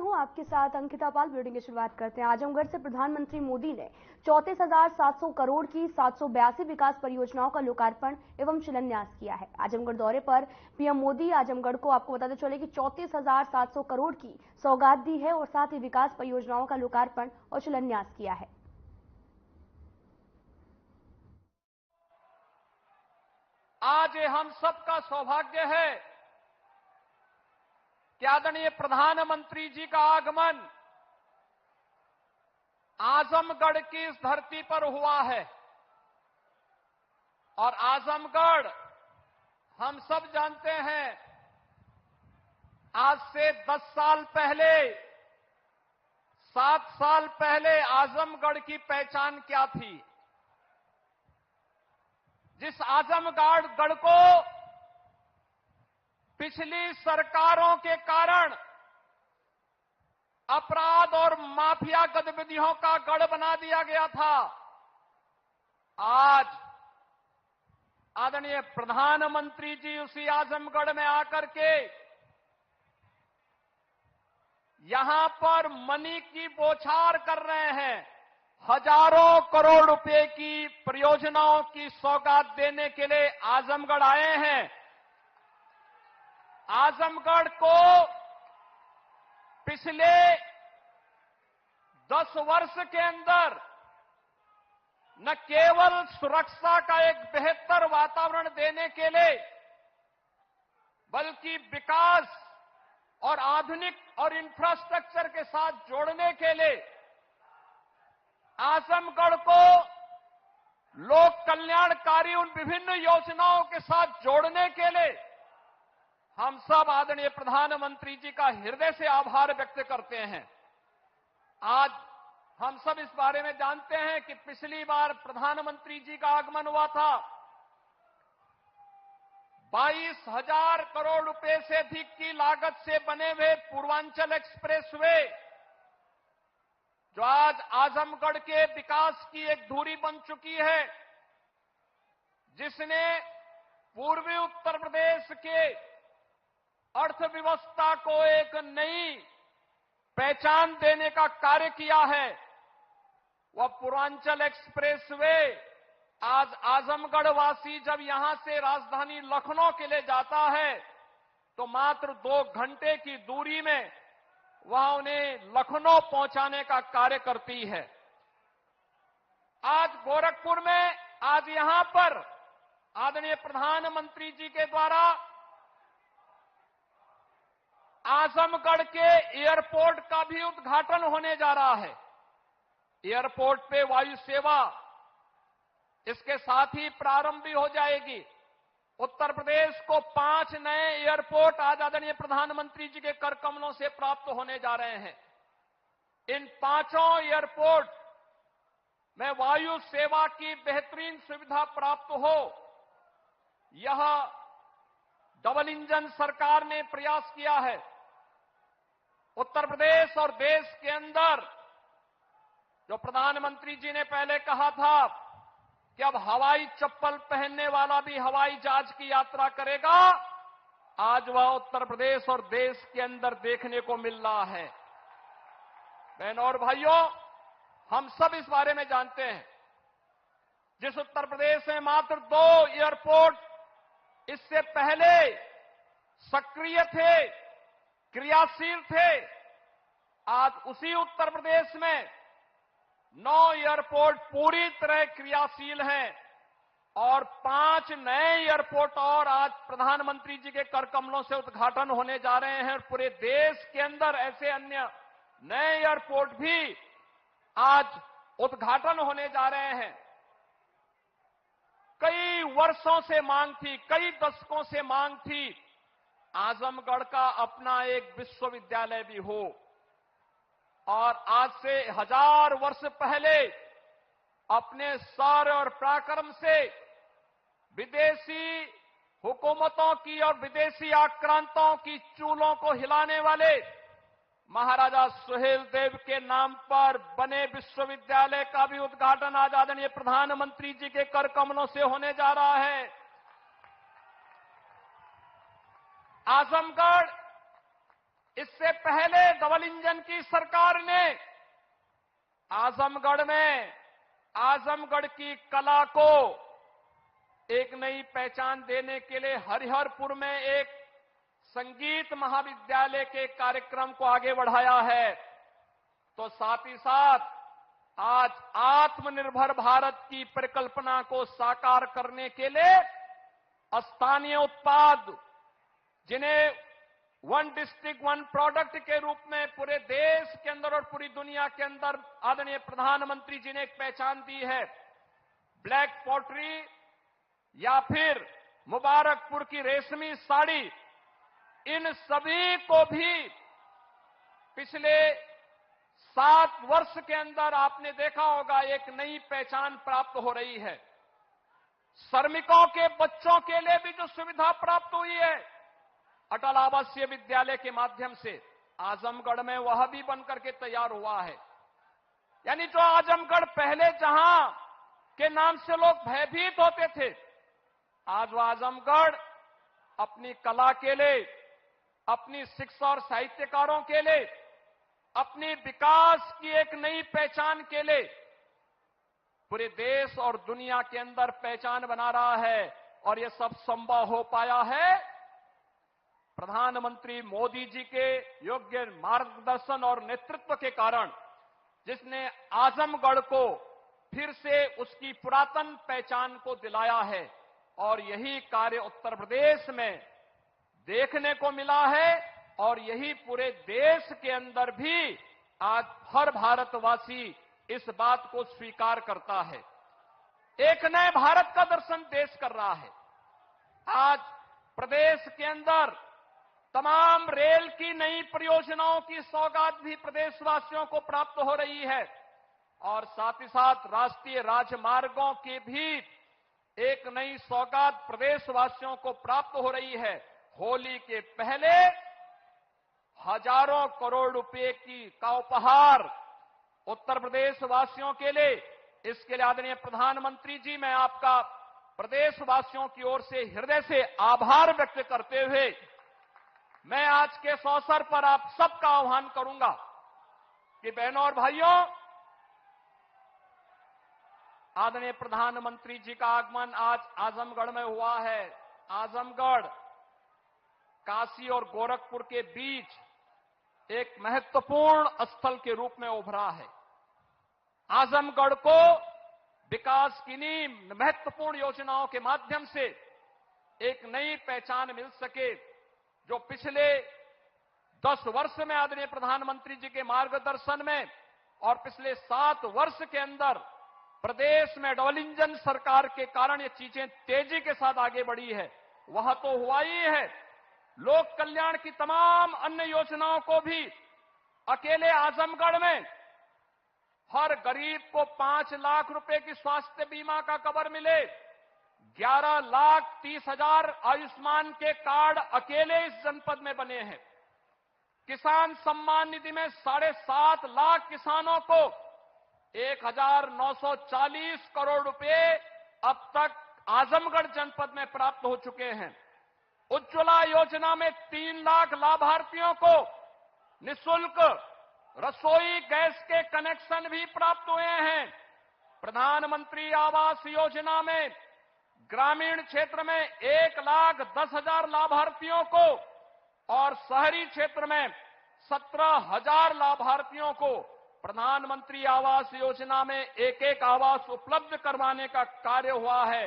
हूं आपके साथ अंकिता पाल। ब्रीडिंग की शुरुआत करते हैं। आजमगढ़ से प्रधानमंत्री मोदी ने 34,700 करोड़ की 782 विकास परियोजनाओं का लोकार्पण एवं शिलान्यास किया है। आजमगढ़ दौरे पर पीएम मोदी आजमगढ़ को आपको बताते चले कि 34,700 करोड़ की सौगात दी है और साथ ही विकास परियोजनाओं का लोकार्पण और शिलान्यास किया है। आज ये हम सबका सौभाग्य है कि आदरणीय प्रधानमंत्री जी का आगमन आजमगढ़ की इस धरती पर हुआ है। और आजमगढ़ हम सब जानते हैं, आज से 10 साल पहले, 7 साल पहले आजमगढ़ की पहचान क्या थी। जिस आजमगढ़ को पिछली सरकारों के कारण अपराध और माफिया गतिविधियों का गढ़ बना दिया गया था, आज आदरणीय प्रधानमंत्री जी उसी आजमगढ़ में आकर के यहां पर मनी की बौछार कर रहे हैं। हजारों करोड़ रुपए की परियोजनाओं की सौगात देने के लिए आजमगढ़ आए हैं। आजमगढ़ को पिछले 10 वर्ष के अंदर न केवल सुरक्षा का एक बेहतर वातावरण देने के लिए, बल्कि विकास और आधुनिक और इंफ्रास्ट्रक्चर के साथ जोड़ने के लिए आजमगढ़ को लोक कल्याणकारी उन विभिन्न योजनाओं के साथ जोड़ने के लिए हम सब आदरणीय प्रधानमंत्री जी का हृदय से आभार व्यक्त करते हैं। आज हम सब इस बारे में जानते हैं कि पिछली बार प्रधानमंत्री जी का आगमन हुआ था, 22,000 करोड़ रुपए से अधिक की लागत से बने हुए पूर्वांचल एक्सप्रेसवे, जो आज आजमगढ़ के विकास की एक धुरी बन चुकी है, जिसने पूर्वी उत्तर प्रदेश के अर्थव्यवस्था को एक नई पहचान देने का कार्य किया है। वह पूर्वांचल एक्सप्रेसवे आज आजमगढ़ वासी जब यहां से राजधानी लखनऊ के लिए जाता है तो मात्र 2 घंटे की दूरी में वह उन्हें लखनऊ पहुंचाने का कार्य करती है। आज गोरखपुर में, आज यहां पर आदरणीय प्रधानमंत्री जी के द्वारा आजमगढ़ के एयरपोर्ट का भी उद्घाटन होने जा रहा है। एयरपोर्ट पे वायु सेवा इसके साथ ही प्रारंभ भी हो जाएगी। उत्तर प्रदेश को 5 नए एयरपोर्ट आज आदरणीय प्रधानमंत्री जी के कर कमलों से प्राप्त होने जा रहे हैं। इन 5 एयरपोर्ट में वायु सेवा की बेहतरीन सुविधा प्राप्त हो, यह डबल इंजन सरकार ने प्रयास किया है। उत्तर प्रदेश और देश के अंदर जो प्रधानमंत्री जी ने पहले कहा था कि अब हवाई चप्पल पहनने वाला भी हवाई जहाज की यात्रा करेगा, आज वह उत्तर प्रदेश और देश के अंदर देखने को मिल रहा है। बहनों और भाइयों, हम सब इस बारे में जानते हैं, जिस उत्तर प्रदेश में मात्र 2 एयरपोर्ट इससे पहले सक्रिय थे, क्रियाशील थे, आज उसी उत्तर प्रदेश में 9 एयरपोर्ट पूरी तरह क्रियाशील हैं और 5 नए एयरपोर्ट और आज प्रधानमंत्री जी के कर कमलों से उद्घाटन होने जा रहे हैं। और पूरे देश के अंदर ऐसे अन्य नए एयरपोर्ट भी आज उद्घाटन होने जा रहे हैं। कई वर्षों से मांग थी, कई दशकों से मांग थी, आजमगढ़ का अपना एक विश्वविद्यालय भी हो। और आज से 1000 वर्ष पहले अपने शौर्य और पराक्रम से विदेशी हुकूमतों की और विदेशी आक्रांताओं की चूलों को हिलाने वाले महाराजा सुहेल देव के नाम पर बने विश्वविद्यालय का भी उद्घाटन आज आदरणीय प्रधानमंत्री जी के कर कमलों से होने जा रहा है। आजमगढ़ इससे पहले डबल इंजन की सरकार ने आजमगढ़ में आजमगढ़ की कला को एक नई पहचान देने के लिए हरिहरपुर में एक संगीत महाविद्यालय के कार्यक्रम को आगे बढ़ाया है। तो साथ ही साथ आज आत्मनिर्भर भारत की परिकल्पना को साकार करने के लिए स्थानीय उत्पाद, जिन्हें वन डिस्ट्रिक्ट वन प्रोडक्ट के रूप में पूरे देश के अंदर और पूरी दुनिया के अंदर आदरणीय प्रधानमंत्री जी ने एक पहचान दी है, ब्लैक पॉटरी या फिर मुबारकपुर की रेशमी साड़ी, इन सभी को भी पिछले 7 वर्ष के अंदर आपने देखा होगा एक नई पहचान प्राप्त हो रही है। श्रमिकों के बच्चों के लिए भी जो सुविधा प्राप्त हुई है अटल आवासीय विद्यालय के माध्यम से, आजमगढ़ में वह भी बनकर के तैयार हुआ है। यानी जो आजमगढ़ पहले जहां के नाम से लोग भयभीत होते थे, आज वह आजमगढ़ अपनी कला के लिए, अपनी शिक्षा और साहित्यकारों के लिए, अपनी विकास की एक नई पहचान के लिए पूरे देश और दुनिया के अंदर पहचान बना रहा है। और यह सब संभव हो पाया है प्रधानमंत्री मोदी जी के योग्य मार्गदर्शन और नेतृत्व के कारण, जिसने आजमगढ़ को फिर से उसकी पुरातन पहचान को दिलाया है। और यही कार्य उत्तर प्रदेश में देखने को मिला है और यही पूरे देश के अंदर भी आज हर भारतवासी इस बात को स्वीकार करता है। एक नए भारत का दर्शन देश कर रहा है। आज प्रदेश के अंदर तमाम रेल की नई परियोजनाओं की सौगात भी प्रदेशवासियों को प्राप्त हो रही है और साथ ही साथ राष्ट्रीय राजमार्गों की भी एक नई सौगात प्रदेशवासियों को प्राप्त हो रही है। होली के पहले हजारों करोड़ रुपए का उपहार उत्तर प्रदेश वासियों के लिए, इसके लिए आदरणीय प्रधानमंत्री जी, मैं आपका प्रदेशवासियों की ओर से हृदय से आभार व्यक्त करते हुए मैं आज के इस अवसर पर आप सबका आह्वान करूंगा कि बहनों और भाइयों, आदरणीय प्रधानमंत्री जी का आगमन आज आजमगढ़ में हुआ है। आजमगढ़ काशी और गोरखपुर के बीच एक महत्वपूर्ण स्थल के रूप में उभरा है। आजमगढ़ को विकास की नींव महत्वपूर्ण योजनाओं के माध्यम से एक नई पहचान मिल सके, जो पिछले 10 वर्ष में आदरणीय प्रधानमंत्री जी के मार्गदर्शन में और पिछले 7 वर्ष के अंदर प्रदेश में डबल इंजन सरकार के कारण ये चीजें तेजी के साथ आगे बढ़ी है, वह तो हुआ ही है। लोक कल्याण की तमाम अन्य योजनाओं को भी अकेले आजमगढ़ में हर गरीब को 5 लाख रुपए की स्वास्थ्य बीमा का कवर मिले, 11,30,000 आयुष्मान के कार्ड अकेले इस जनपद में बने हैं। किसान सम्मान निधि में 7.5 लाख किसानों को 1,940 करोड़ रुपए अब तक आजमगढ़ जनपद में प्राप्त हो चुके हैं। उज्ज्वला योजना में 3 लाख लाभार्थियों को निःशुल्क रसोई गैस के कनेक्शन भी प्राप्त हुए हैं। प्रधानमंत्री आवास योजना में ग्रामीण क्षेत्र में 1,10,000 लाभार्थियों को और शहरी क्षेत्र में 17,000 लाभार्थियों को प्रधानमंत्री आवास योजना में एक आवास उपलब्ध करवाने का कार्य हुआ है।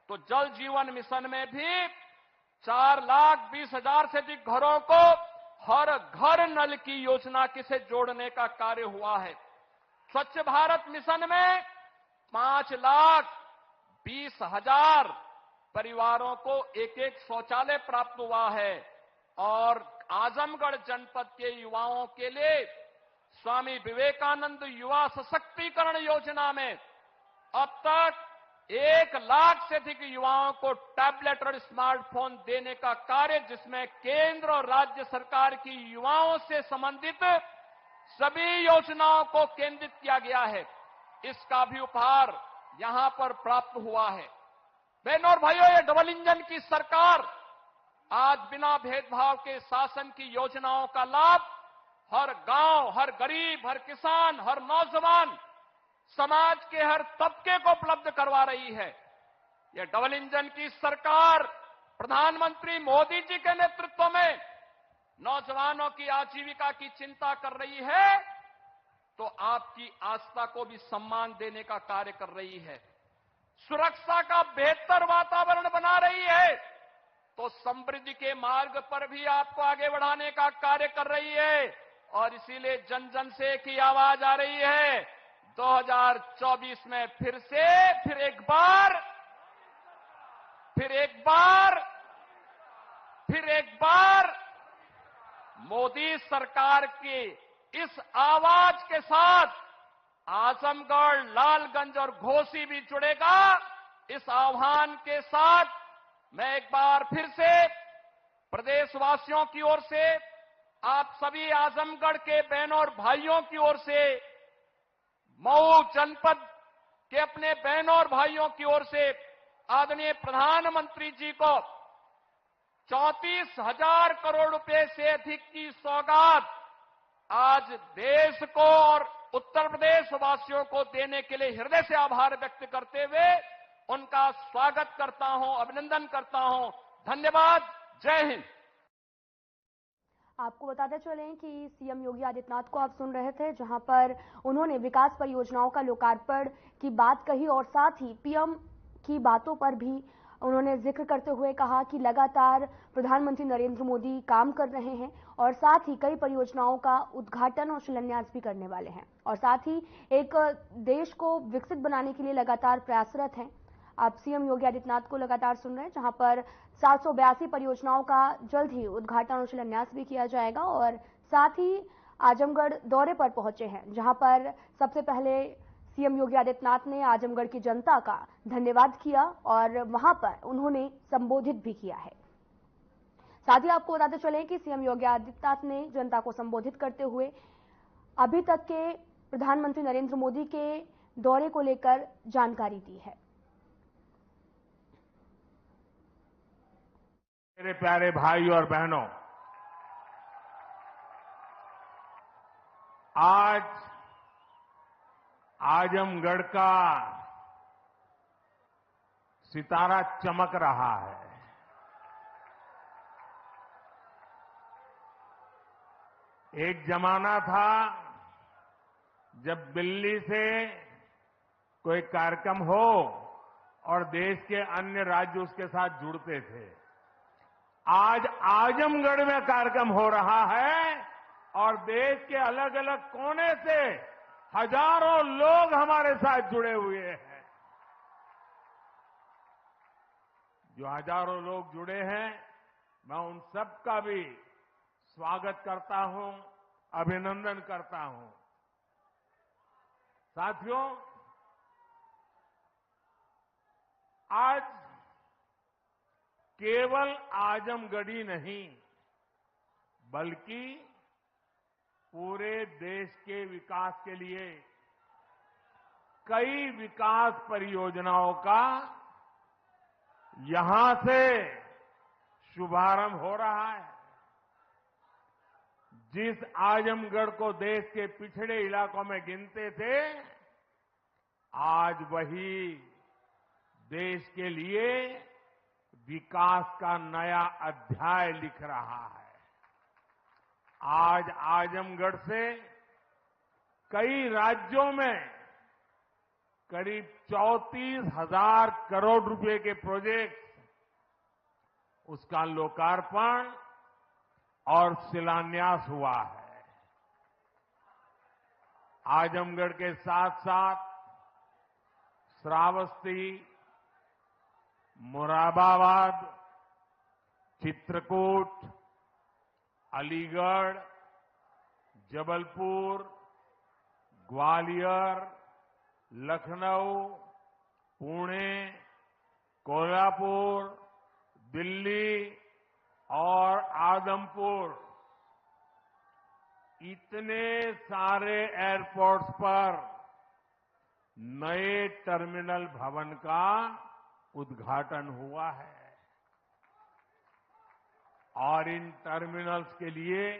तो जल जीवन मिशन में भी 4,20,000 से अधिक घरों को हर घर नल की योजना से जोड़ने का कार्य हुआ है। स्वच्छ भारत मिशन में 5,20,000 परिवारों को एक शौचालय प्राप्त हुआ है और आजमगढ़ जनपद के युवाओं के लिए स्वामी विवेकानंद युवा सशक्तिकरण योजना में अब तक 1 लाख से अधिक युवाओं को टैबलेट और स्मार्टफोन देने का कार्य, जिसमें केंद्र और राज्य सरकार की युवाओं से संबंधित सभी योजनाओं को केंद्रित किया गया है, इसका भी उपहार यहां पर प्राप्त हुआ है। बहनों और भाइयों, ये डबल इंजन की सरकार आज बिना भेदभाव के शासन की योजनाओं का लाभ हर गांव, हर गरीब, हर किसान, हर नौजवान, समाज के हर तबके को उपलब्ध करवा रही है। यह डबल इंजन की सरकार प्रधानमंत्री मोदी जी के नेतृत्व में नौजवानों की आजीविका की चिंता कर रही है, तो आपकी आस्था को भी सम्मान देने का कार्य कर रही है। सुरक्षा का बेहतर वातावरण बना रही है, तो समृद्धि के मार्ग पर भी आपको आगे बढ़ाने का कार्य कर रही है। और इसीलिए जन जन से एक ही आवाज आ रही है, 2024 में फिर एक बार मोदी सरकार की इस आवाज के साथ आजमगढ़, लालगंज और घोसी भी जुड़ेगा। इस आह्वान के साथ मैं एक बार फिर से प्रदेशवासियों की ओर से, आप सभी आजमगढ़ के बहनों और भाइयों की ओर से, मऊ जनपद के अपने बहनों और भाइयों की ओर से आदरणीय प्रधानमंत्री जी को 34,000 करोड़ रुपए से अधिक की सौगात आज देश को और उत्तर प्रदेश वासियों को देने के लिए हृदय से आभार व्यक्त करते हुए उनका स्वागत करता हूं, अभिनंदन करता हूं। धन्यवाद। जय हिंद। आपको बताते चलें कि सीएम योगी आदित्यनाथ को आप सुन रहे थे, जहां पर उन्होंने विकास परियोजनाओं का लोकार्पण की बात कही और साथ ही पीएम की बातों पर भी उन्होंने जिक्र करते हुए कहा कि लगातार प्रधानमंत्री नरेंद्र मोदी काम कर रहे हैं और साथ ही कई परियोजनाओं का उद्घाटन और शिलान्यास भी करने वाले हैं और साथ ही एक देश को विकसित बनाने के लिए लगातार प्रयासरत हैं। आप सीएम योगी आदित्यनाथ को लगातार सुन रहे हैं, जहां पर 782 परियोजनाओं का जल्द ही उद्घाटन और शिलान्यास भी किया जाएगा और साथ ही आजमगढ़ दौरे पर पहुंचे हैं, जहां पर सबसे पहले सीएम योगी आदित्यनाथ ने आजमगढ़ की जनता का धन्यवाद किया और वहां पर उन्होंने संबोधित भी किया है। साथ ही आपको बताते चलें कि सीएम योगी आदित्यनाथ ने जनता को संबोधित करते हुए अभी तक के प्रधानमंत्री नरेंद्र मोदी के दौरे को लेकर जानकारी दी है। मेरे प्यारे भाई और बहनों, आज आजमगढ़ का सितारा चमक रहा है। एक जमाना था जब दिल्ली से कोई कार्यक्रम हो और देश के अन्य राज्य उसके साथ जुड़ते थे। आज आजमगढ़ में कार्यक्रम हो रहा है और देश के अलग अलग कोने से हजारों लोग हमारे साथ जुड़े हुए हैं। जो हजारों लोग जुड़े हैं, मैं उन सबका भी स्वागत करता हूं, अभिनंदन करता हूं। साथियों, आज केवल आजमगढ़ी नहीं बल्कि पूरे देश के विकास के लिए कई विकास परियोजनाओं का यहां से शुभारंभ हो रहा है। जिस आजमगढ़ को देश के पिछड़े इलाकों में गिनते थे, आज वही देश के लिए विकास का नया अध्याय लिख रहा है। आज आजमगढ़ से कई राज्यों में करीब 34,000 करोड़ रुपए के प्रोजेक्ट, उसका लोकार्पण और शिलान्यास हुआ है। आजमगढ़ के साथ साथ श्रावस्ती, मुरादाबाद, चित्रकूट, अलीगढ़, जबलपुर, ग्वालियर, लखनऊ, पुणे, कोल्हापुर, दिल्ली और आदमपुर, इतने सारे एयरपोर्ट्स पर नए टर्मिनल भवन का उद्घाटन हुआ है। और इन टर्मिनल्स के लिए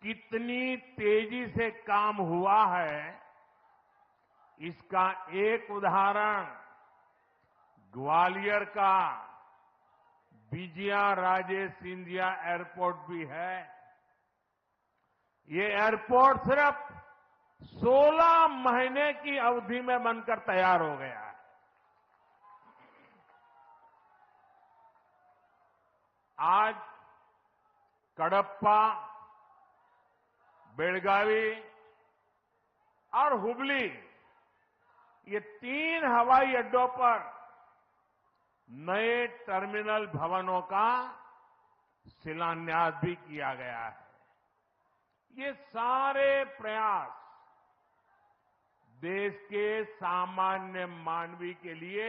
कितनी तेजी से काम हुआ है, इसका एक उदाहरण ग्वालियर का विजया राजे सिंधिया एयरपोर्ट भी है। ये एयरपोर्ट सिर्फ 16 महीने की अवधि में बनकर तैयार हो गया है। आज कडप्पा, बेलगावी और हुबली, ये 3 हवाई अड्डों पर नए टर्मिनल भवनों का शिलान्यास भी किया गया है। ये सारे प्रयास देश के सामान्य मानवी के लिए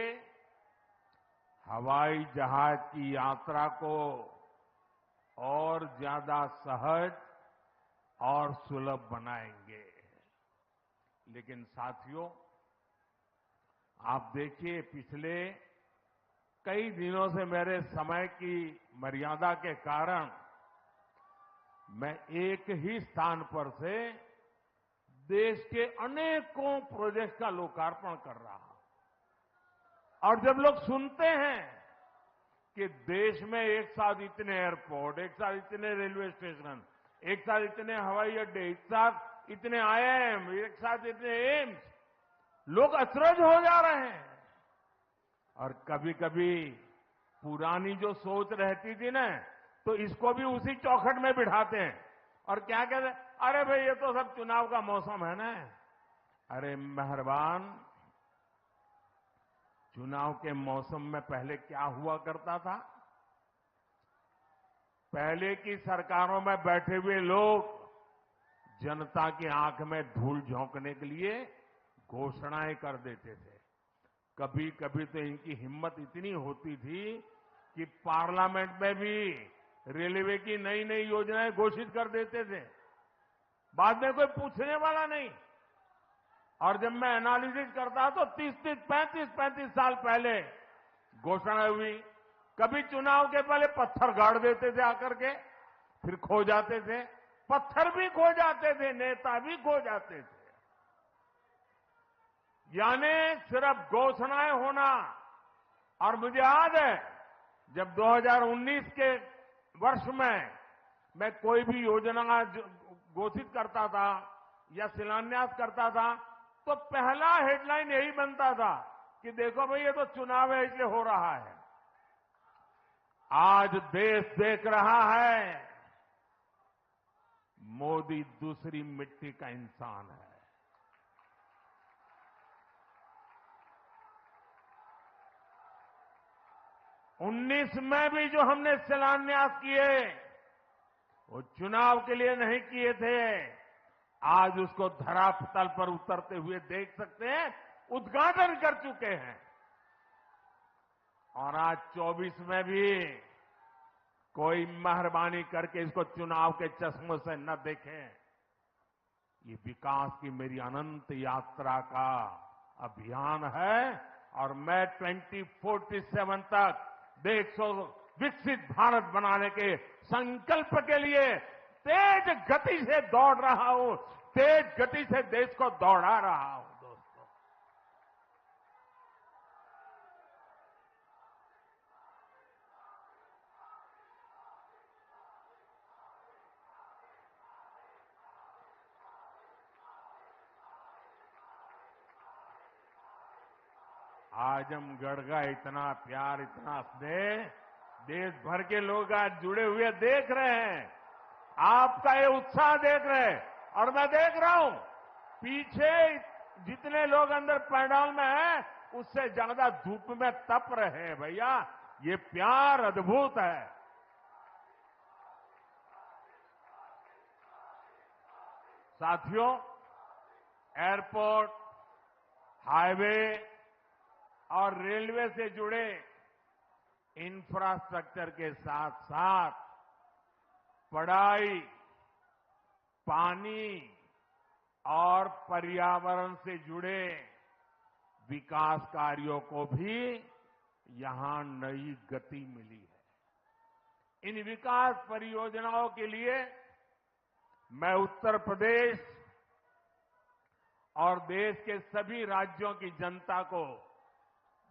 हवाई जहाज की यात्रा को और ज्यादा सहज और सुलभ बनाएंगे। लेकिन साथियों, आप देखिए, पिछले कई दिनों से मेरे समय की मर्यादा के कारण मैं एक ही स्थान पर से देश के अनेकों प्रोजेक्ट का लोकार्पण कर रहा हूं। और जब लोग सुनते हैं कि देश में एक साथ इतने एयरपोर्ट, एक साथ इतने रेलवे स्टेशन, एक साथ इतने हवाई अड्डे, एक साथ इतने आईआईएम, एक साथ इतने एम्स, लोग अचरज हो जा रहे हैं। और कभी कभी पुरानी जो सोच रहती थी ना, तो इसको भी उसी चौखट में बिठाते हैं और क्या कहते हैं, अरे भाई ये तो सब चुनाव का मौसम है ना। अरे मेहरबान, चुनाव के मौसम में पहले क्या हुआ करता था? पहले की सरकारों में बैठे हुए लोग जनता की आंख में धूल झोंकने के लिए घोषणाएं कर देते थे। कभी कभी तो इनकी हिम्मत इतनी होती थी कि पार्लियामेंट में भी रेलवे की नई नई योजनाएं घोषित कर देते थे, बाद में कोई पूछने वाला नहीं। और जब मैं एनालिसिस करता तो 35 साल पहले घोषणा हुई। कभी चुनाव के पहले पत्थर गाड़ देते थे आकर के, फिर खो जाते थे, पत्थर भी खो जाते थे, नेता भी खो जाते थे। यानी सिर्फ घोषणाएं होना। और मुझे याद है जब 2019 के वर्ष में मैं कोई भी योजना घोषित करता था या शिलान्यास करता था, तो पहला हेडलाइन यही बनता था कि देखो भाई, ये तो चुनाव है इसलिए हो रहा है। आज देश देख रहा है मोदी दूसरी मिट्टी का इंसान है। 19 में भी जो हमने शिलान्यास किए वो चुनाव के लिए नहीं किए थे। आज उसको धरातल पर उतरते हुए देख सकते हैं, उद्घाटन कर चुके हैं। और आज 24 में भी कोई मेहरबानी करके इसको चुनाव के चश्मे से न देखें। ये विकास की मेरी अनंत यात्रा का अभियान है और मैं 2047 तक देश को विकसित भारत बनाने के संकल्प के लिए तेज गति से दौड़ रहा हूं, तेज गति से देश को दौड़ा रहा हूं। दोस्तों, आजमगढ़ का इतना प्यार, इतना स्नेह देश भर के लोग आज जुड़े हुए देख रहे हैं। आपका ये उत्साह देख रहे हैं और मैं देख रहा हूं पीछे जितने लोग अंदर पंडाल में हैं उससे ज्यादा धूप में तप रहे हैं। भैया, ये प्यार अद्भुत है। साथियों, एयरपोर्ट, हाईवे और रेलवे से जुड़े इंफ्रास्ट्रक्चर के साथ साथ पढ़ाई, पानी और पर्यावरण से जुड़े विकास कार्यों को भी यहां नई गति मिली है। इन विकास परियोजनाओं के लिए मैं उत्तर प्रदेश और देश के सभी राज्यों की जनता को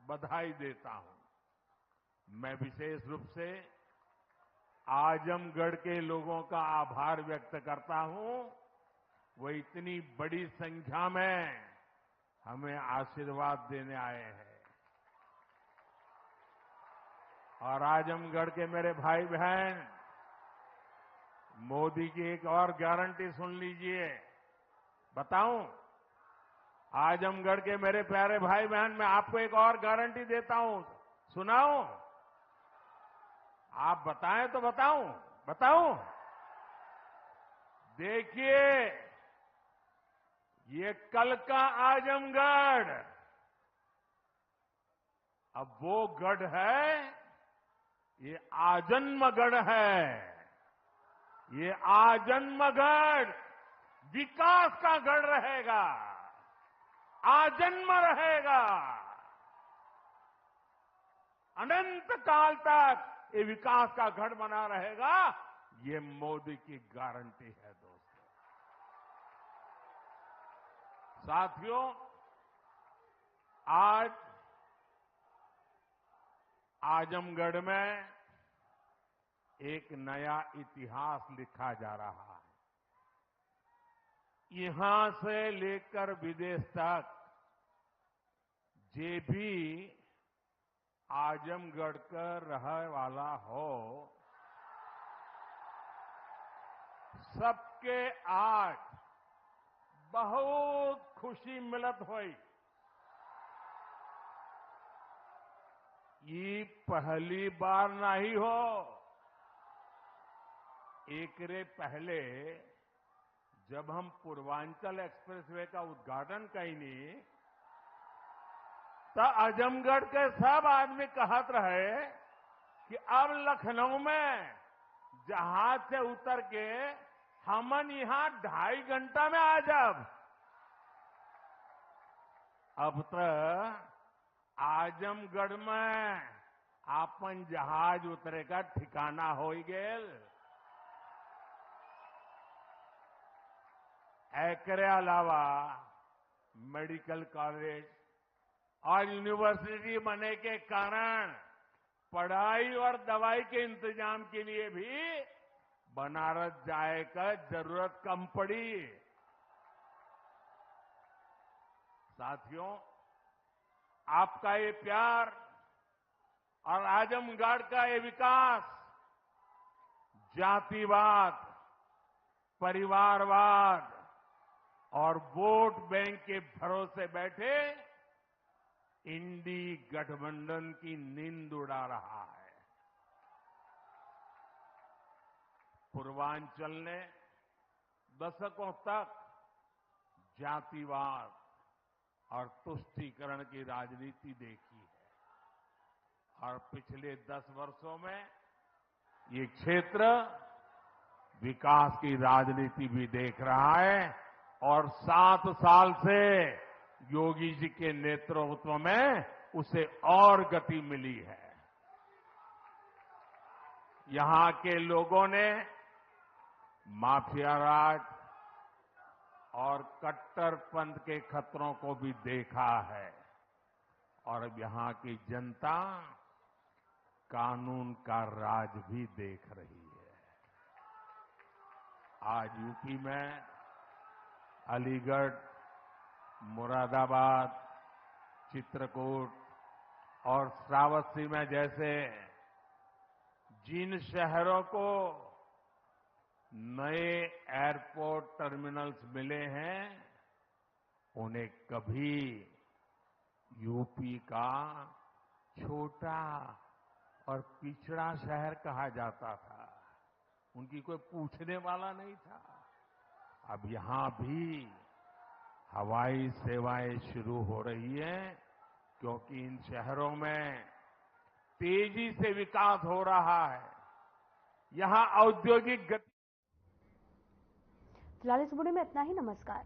बधाई देता हूं। मैं विशेष रूप से आजमगढ़ के लोगों का आभार व्यक्त करता हूं। वो इतनी बड़ी संख्या में हमें आशीर्वाद देने आए हैं। और आजमगढ़ के मेरे भाई बहन, मोदी की एक और गारंटी सुन लीजिए। बताऊं? आजमगढ़ के मेरे प्यारे भाई बहन, मैं आपको एक और गारंटी देता हूं। सुनाऊं? आप बताएं तो बताऊं? देखिए, ये कल का आजमगढ़ अब वो गढ़ है, ये आजन्मगढ़ है। ये आजन्मगढ़ विकास का गढ़ रहेगा, आजन्म रहेगा। अनंत काल तक ये विकास का गढ़ बना रहेगा। ये मोदी की गारंटी है दोस्तों। साथियों, आज आजमगढ़ में एक नया इतिहास लिखा जा रहा है। यहां से लेकर विदेश तक जे भी आजमगढ़ का रहने वाला हो, सबके आज बहुत खुशी मिलत हुई। ये पहली बार नहीं हो। एकरे पहले जब हम पूर्वांचल एक्सप्रेसवे का उद्घाटन कईनी, तो आजमगढ़ के सब आदमी कहत रहे कि अब लखनऊ में जहाज से उतर के हमन यहां 2.5 घंटा में आ जाब। अब तो आजमगढ़ में आपन जहाज उतरे का ठिकाना हो गेल। एकरे अलावा मेडिकल कॉलेज और यूनिवर्सिटी बनने के कारण पढ़ाई और दवाई के इंतजाम के लिए भी बनारस जाए का जरूरत कम पड़ी। साथियों, आपका ये प्यार और आजमगढ़ का ये विकास जातिवाद, परिवारवाद और वोट बैंक के भरोसे बैठे इंडी गठबंधन की नींद उड़ा रहा है। पूर्वांचल ने दशकों तक जातिवाद और तुष्टीकरण की राजनीति देखी है, और पिछले 10 वर्षों में ये क्षेत्र विकास की राजनीति भी देख रहा है। और 7 साल से योगी जी के नेतृत्व में उसे और गति मिली है। यहां के लोगों ने माफिया राज और कट्टरपंथ के खतरों को भी देखा है, और अब यहां की जनता कानून का राज भी देख रही है। आज यूपी में अलीगढ़, मुरादाबाद, चित्रकूट और श्रावस्ती में जैसे जिन शहरों को नए एयरपोर्ट टर्मिनल्स मिले हैं, उन्हें कभी यूपी का छोटा और पिछड़ा शहर कहा जाता था। उनकी कोई पूछने वाला नहीं था। अब यहां भी हवाई सेवाएं शुरू हो रही हैं, क्योंकि इन शहरों में तेजी से विकास हो रहा है। यहां औद्योगिक गति। फिलहाल इस बुलेटिन में इतना ही। नमस्कार।